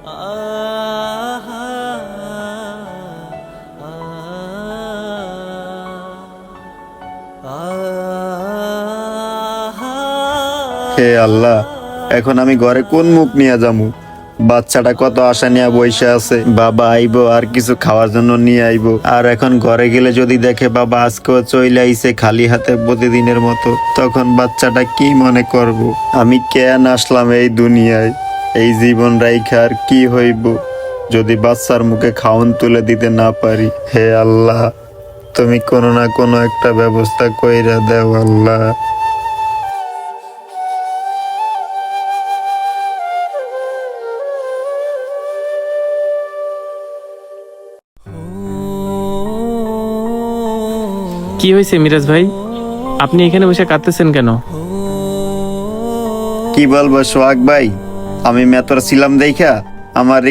হে আল্লাহ, এখন আমি ঘরে কোন মুখ নিয়ে যামু? বাচ্চাটা কত আশা নিয়ে বসে আছে, বাবা আইবো আর কিছু খাওয়ার জন্য নিয়ে আইবো। আর এখন ঘরে গেলে যদি দেখে বাবা আজকেও চলে আইছে খালি হাতে প্রতিদিনের মতো, তখন বাচ্চাটা কি মনে করব? আমি কেন আসলাম এই দুনিয়ায়? এই জীবন রাইখা আর কি হইব যদি বাচ্চার মুখে খাওন তুলে দিতে না পারি? হে আল্লাহ, তুমি কোনো না কোনো একটা ব্যবস্থা কইরা দেও আল্লাহ। কি হয়েছে মিরাজ ভাই, আপনি এখানে বসে কাঁদতেছেন কেন? কি বলবো সোহাগ ভাই, আমি মেতর ছিলাম দেখা আমার